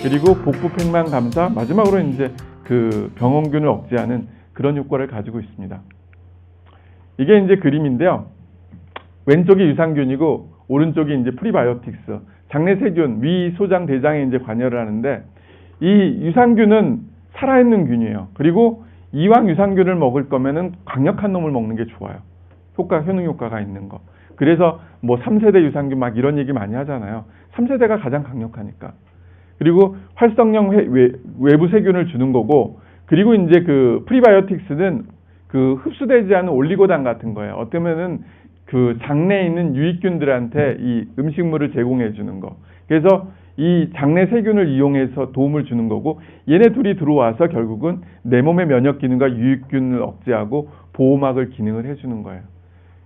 그리고 복부 팽만 감사, 마지막으로 이제 그 병원균을 억제하는 그런 효과를 가지고 있습니다. 이게 이제 그림인데요. 왼쪽이 유산균이고 오른쪽이 이제 프리바이오틱스, 장내 세균, 위, 소장, 대장에 이제 관여를 하는데, 이 유산균은 살아있는 균이에요. 그리고 이왕 유산균을 먹을 거면은 강력한 놈을 먹는 게 좋아요. 효능 효과가 있는 거. 그래서 뭐 3세대 유산균 막 이런 얘기 많이 하잖아요. 3세대가 가장 강력하니까. 그리고 활성형 외부 세균을 주는 거고, 그리고 이제 그 프리바이오틱스는 그 흡수되지 않은 올리고당 같은 거예요. 어쩌면은 그 장내에 있는 유익균들한테 이 음식물을 제공해 주는 거. 그래서 이 장내 세균을 이용해서 도움을 주는 거고, 얘네 둘이 들어와서 결국은 내 몸의 면역 기능과 유익균을 억제하고 보호막을 기능을 해주는 거예요.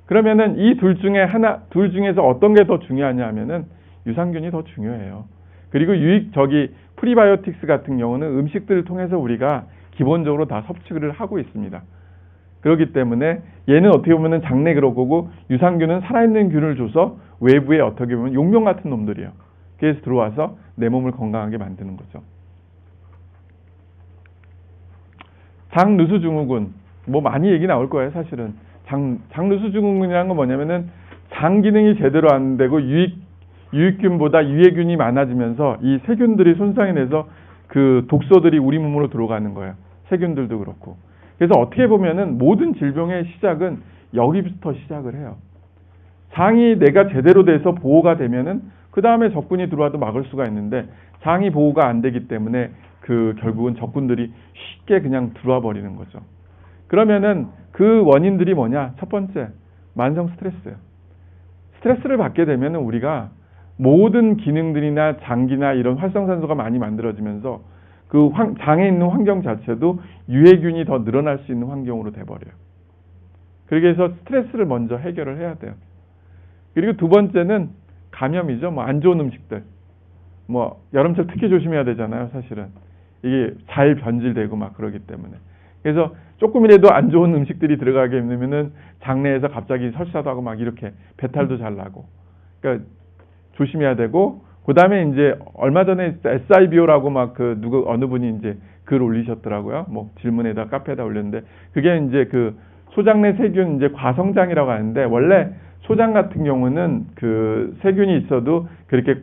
그러면은 이 둘 중에서 어떤 게 더 중요하냐 하면은 유산균이 더 중요해요. 그리고 프리바이오틱스 같은 경우는 음식들을 통해서 우리가 기본적으로 다 섭취를 하고 있습니다. 그렇기 때문에 얘는 어떻게 보면은 장내 그럴 거고, 유산균은 살아있는 균을 줘서 외부에 어떻게 보면 용병 같은 놈들이에요. 그래서 들어와서 내 몸을 건강하게 만드는 거죠. 장누수 증후군, 뭐 많이 얘기 나올 거예요, 사실은. 장누수 증후군이라는 건 뭐냐면은 장 기능이 제대로 안 되고 유익균보다 유해균이 많아지면서 이 세균들이 손상이 돼서 그 독소들이 우리 몸으로 들어가는 거예요. 세균들도 그렇고. 그래서 어떻게 보면은 모든 질병의 시작은 여기부터 시작을 해요. 장이 내가 제대로 돼서 보호가 되면은 그 다음에 적군이 들어와도 막을 수가 있는데, 장이 보호가 안 되기 때문에 그 결국은 적군들이 쉽게 그냥 들어와 버리는 거죠. 그러면은 그 원인들이 뭐냐? 첫 번째, 만성 스트레스예요. 스트레스를 받게 되면은 우리가 모든 기능들이나 장기나 이런 활성산소가 많이 만들어지면서 그 장에 있는 환경 자체도 유해균이 더 늘어날 수 있는 환경으로 돼버려요. 그래서 스트레스를 먼저 해결을 해야 돼요. 그리고 두 번째는 감염이죠. 뭐 안 좋은 음식들. 뭐 여름철 특히 조심해야 되잖아요, 사실은. 이게 잘 변질되고 막 그러기 때문에. 그래서 조금이라도 안 좋은 음식들이 들어가게 되면은 장내에서 갑자기 설사도 하고 막 이렇게 배탈도 잘 나고. 그러니까 조심해야 되고, 그다음에 이제 얼마 전에 SIBO라고 막 어느 분이 이제 글 올리셨더라고요. 뭐 질문에다 카페에다 올렸는데, 그게 이제 그 소장내 세균 이제 과성장이라고 하는데, 원래 소장 같은 경우는 그 세균이 있어도 그렇게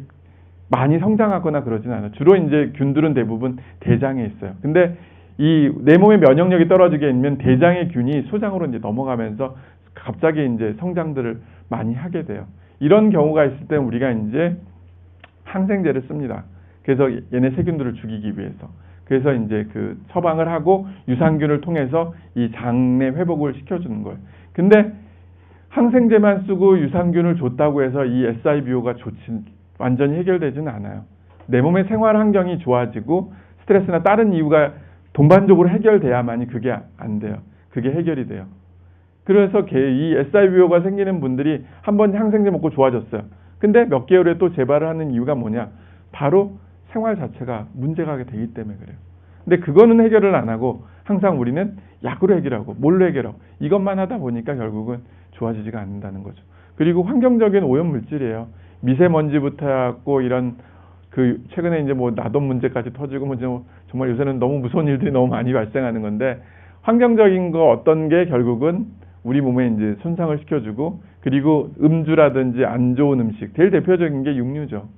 많이 성장하거나 그러진 않아요. 주로 이제 균들은 대부분 대장에 있어요. 근데 이 내 몸의 면역력이 떨어지게 되면 대장의 균이 소장으로 이제 넘어가면서 갑자기 이제 성장들을 많이 하게 돼요. 이런 경우가 있을 때 우리가 이제 항생제를 씁니다. 그래서 얘네 세균들을 죽이기 위해서. 그래서 이제 그 처방을 하고 유산균을 통해서 이 장내 회복을 시켜주는 거예요. 근데 항생제만 쓰고 유산균을 줬다고 해서 이 SIBO가 완전히 해결되지는 않아요. 내 몸의 생활 환경이 좋아지고 스트레스나 다른 이유가 동반적으로 해결돼야만이 그게 안 돼요. 그게 해결이 돼요. 그래서 이 SIBO가 생기는 분들이 한 번 항생제 먹고 좋아졌어요. 근데 몇 개월 후에 또 재발을 하는 이유가 뭐냐? 바로 생활 자체가 문제가 되기 때문에 그래요. 근데 그거는 해결을 안 하고 항상 우리는 약으로 해결하고 뭘로 해결하고 이것만 하다 보니까 결국은 좋아지지가 않는다는 거죠. 그리고 환경적인 오염 물질이에요. 미세먼지부터 해갖고 이런 그 최근에 이제 뭐 나돈 문제까지 터지고 뭐 정말 요새는 너무 무서운 일들이 너무 많이 발생하는 건데, 환경적인 거 어떤 게 결국은 우리 몸에 이제 손상을 시켜주고, 그리고 음주라든지 안 좋은 음식, 제일 대표적인 게 육류죠.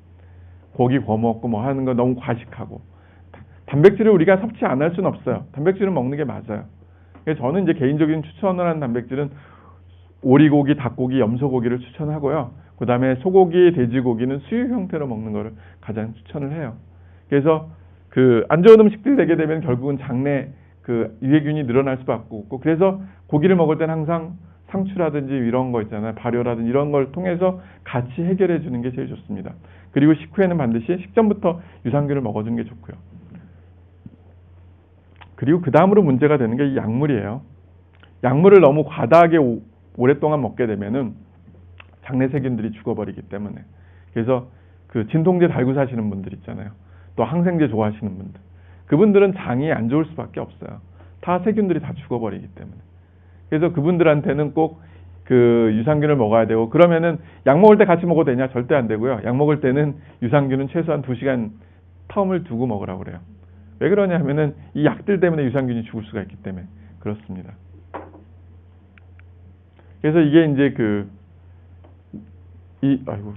고기 구워 먹고 뭐 하는 거 너무 과식하고, 단백질을 우리가 섭취 안 할 수는 없어요. 단백질은 먹는 게 맞아요. 그래서 저는 이제 개인적인 추천을 하는 단백질은 오리고기, 닭고기, 염소고기를 추천하고요. 그 다음에 소고기, 돼지고기는 수육 형태로 먹는 거를 가장 추천을 해요. 그래서 그 안 좋은 음식들이 되게 되면 결국은 장내 그 유해균이 늘어날 수밖에 없고, 그래서 고기를 먹을 때는 항상 상추라든지 이런 거 있잖아요. 발효라든지 이런 걸 통해서 같이 해결해 주는 게 제일 좋습니다. 그리고 식후에는 반드시 식전부터 유산균을 먹어주는 게 좋고요. 그리고 그 다음으로 문제가 되는 게 이 약물이에요. 약물을 너무 과다하게 오랫동안 먹게 되면은 장내 세균들이 죽어버리기 때문에. 그래서 그 진통제 달고 사시는 분들 있잖아요. 또 항생제 좋아하시는 분들. 그분들은 장이 안 좋을 수밖에 없어요. 다 세균들이 다 죽어버리기 때문에. 그래서 그분들한테는 꼭 그 유산균을 먹어야 되고, 그러면은 약 먹을 때 같이 먹어도 되냐? 절대 안 되고요. 약 먹을 때는 유산균은 최소한 2시간 텀을 두고 먹으라고 그래요. 왜 그러냐면은 이 약들 때문에 유산균이 죽을 수가 있기 때문에 그렇습니다. 그래서 이게 이제 아이고,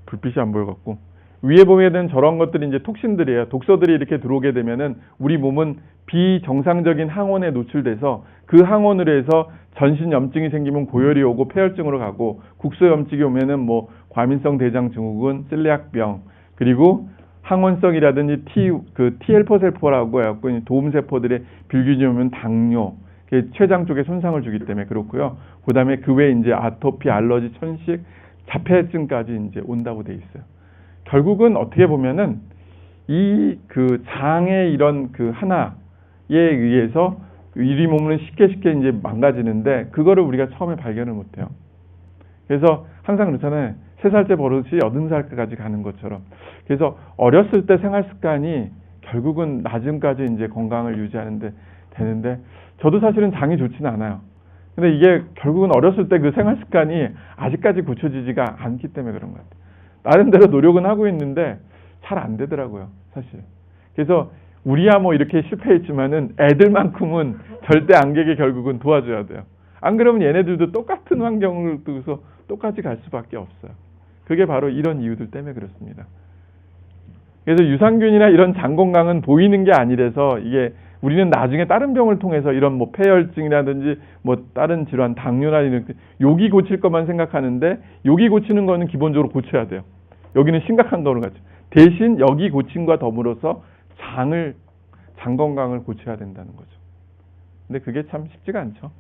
불빛이 안 보여갖고 위에 보면은 저런 것들이 이제 톡신들이에요. 독소들이 이렇게 들어오게 되면은 우리 몸은 비정상적인 항원에 노출돼서 그 항원으로 해서 전신 염증이 생기면 고열이 오고 폐혈증으로 가고 국소염증이 오면은 뭐 과민성 대장 증후군, 셀리악병, 그리고 항원성이라든지 T헬퍼 세포라고 해갖고 도움 세포들의 빌균이 오면 당뇨, 췌장 쪽에 손상을 주기 때문에 그렇고요. 그다음에 그 외에 이제 아토피, 알러지, 천식, 자폐증까지 이제 온다고 돼 있어요. 결국은 어떻게 보면은 이 장의 이런 하나에 의해서 우리 몸은 쉽게 이제 망가지는데 그거를 우리가 처음에 발견을 못해요. 그래서 항상 그렇잖아요. 3살째 버릇이 80살까지 가는 것처럼. 그래서 어렸을 때 생활 습관이 결국은 나중까지 이제 건강을 유지하는데 되는데 저도 사실은 장이 좋지는 않아요. 근데 이게 결국은 어렸을 때 그 생활 습관이 아직까지 고쳐지지가 않기 때문에 그런 것 같아요. 나름대로 노력은 하고 있는데 잘 안 되더라고요, 사실. 그래서 우리야 뭐 이렇게 실패했지만은 애들만큼은 절대 안 되게 결국은 도와줘야 돼요. 안 그러면 얘네들도 똑같은 환경을 두고서 똑같이 갈 수밖에 없어요. 그게 바로 이런 이유들 때문에 그렇습니다. 그래서 유산균이나 이런 장 건강은 보이는 게 아니라서 이게 우리는 나중에 다른 병을 통해서 이런 뭐 폐혈증이라든지 뭐 다른 질환, 당뇨나 이런 여기 고칠 것만 생각하는데 여기 고치는 거는 기본적으로 고쳐야 돼요. 여기는 심각한 거로 가죠. 대신 여기 고침과 더불어서 장 건강을 고쳐야 된다는 거죠. 근데 그게 참 쉽지가 않죠.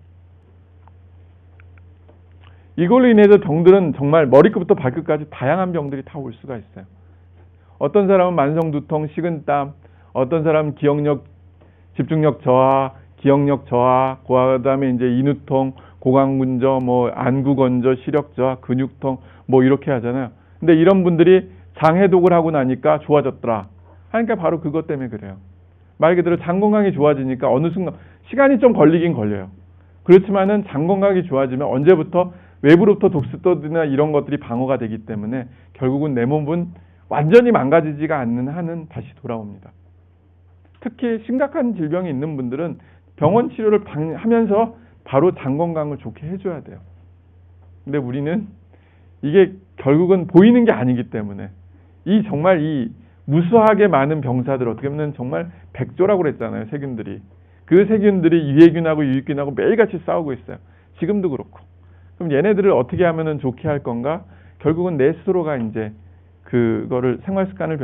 이걸로 인해서 병들은 정말 머리끝부터 발끝까지 다양한 병들이 다 올 수가 있어요. 어떤 사람은 만성두통, 식은땀, 어떤 사람은 기억력, 집중력 저하, 기억력 저하, 그다음에 이제 인후통, 고강근저, 뭐 안구건조, 시력 저하, 근육통, 뭐 이렇게 하잖아요. 근데 이런 분들이 장해독을 하고 나니까 좋아졌더라. 하니까 바로 그것 때문에 그래요. 말 그대로 장 건강이 좋아지니까 어느 순간 시간이 좀 걸리긴 걸려요. 그렇지만은 장 건강이 좋아지면 언제부터 외부로부터 독소들이나 이런 것들이 방어가 되기 때문에 결국은 내 몸은 완전히 망가지지가 않는 한은 다시 돌아옵니다. 특히 심각한 질병이 있는 분들은 병원 치료를 하면서 바로 장 건강을 좋게 해줘야 돼요. 근데 우리는 이게 결국은 보이는 게 아니기 때문에 정말 이 무수하게 많은 병사들 어떻게 보면 정말 백조라고 그랬잖아요. 세균들이. 그 세균들이 유해균하고 유익균하고 매일같이 싸우고 있어요. 지금도 그렇고. 그럼 얘네들을 어떻게 하면은 좋게 할 건가? 결국은 내 스스로가 이제 그거를 생활 습관을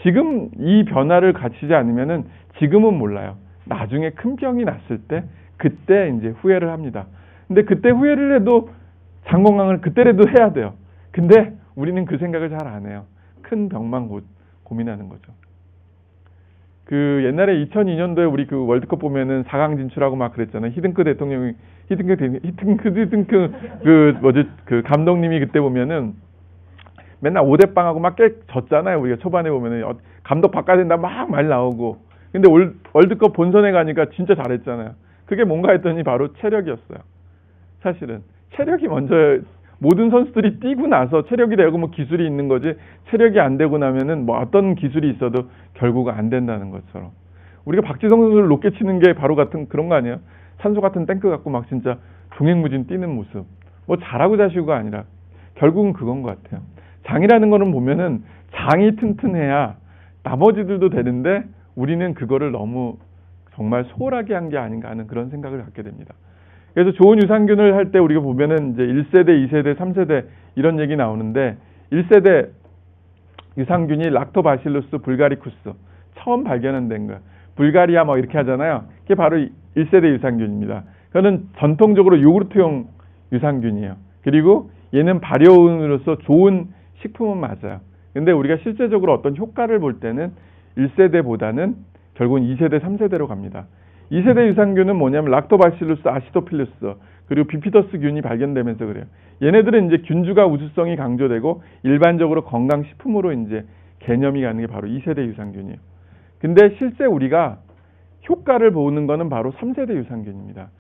지금 이 변화를 갖추지 않으면은 지금은 몰라요. 나중에 큰 병이 났을 때 그때 이제 후회를 합니다. 근데 그때 후회를 해도 장 건강을 그때라도 해야 돼요. 근데 우리는 그 생각을 잘 안 해요. 큰 병만 고민하는 거죠. 옛날에 2002년도에 우리 월드컵 보면은 4강 진출하고 막 그랬잖아요. 히딩크 대통령이 감독님이 그때 보면은 맨날 5대0하고 막 졌잖아요. 우리가 초반에 보면은 감독 바꿔야 된다 막 말 나오고. 근데 월드컵 본선에 가니까 진짜 잘했잖아요. 그게 뭔가 했더니 바로 체력이었어요. 사실은 체력이 먼저 모든 선수들이 뛰고 나서 체력이 되고 뭐 기술이 있는 거지 체력이 안 되고 나면은 뭐 어떤 기술이 있어도 결국은 안 된다는 것처럼 우리가 박지성 선수를 높게 치는 게 바로 같은 그런 거 아니에요? 산소 같은 탱크 갖고 막 진짜 종횡무진 뛰는 모습 뭐 잘하고 자시고가 아니라 결국은 그건 것 같아요. 장이라는 거는 보면은 장이 튼튼해야 나머지들도 되는데 우리는 그거를 너무 정말 소홀하게 한 게 아닌가 하는 그런 생각을 갖게 됩니다. 그래서 좋은 유산균을 할 때 우리가 보면은 이제 1세대, 2세대, 3세대 이런 얘기 나오는데 1세대 유산균이 락토바실루스 불가리쿠스 처음 발견된 거예요. 불가리아 뭐 이렇게 하잖아요. 그게 바로 1세대 유산균입니다. 그거는 전통적으로 요구르트용 유산균이에요. 그리고 얘는 발효은으로서 좋은 식품은 맞아요. 근데 우리가 실제적으로 어떤 효과를 볼 때는 1세대보다는 결국은 2세대, 3세대로 갑니다. 2세대 유산균은 뭐냐면 락토바실루스 아시도필루스 그리고 비피더스균이 발견되면서 그래요. 얘네들은 이제 균주가 우수성이 강조되고 일반적으로 건강식품으로 이제 개념이 가는 게 바로 2세대 유산균이에요. 근데 실제 우리가 효과를 보는 거는 바로 3세대 유산균입니다.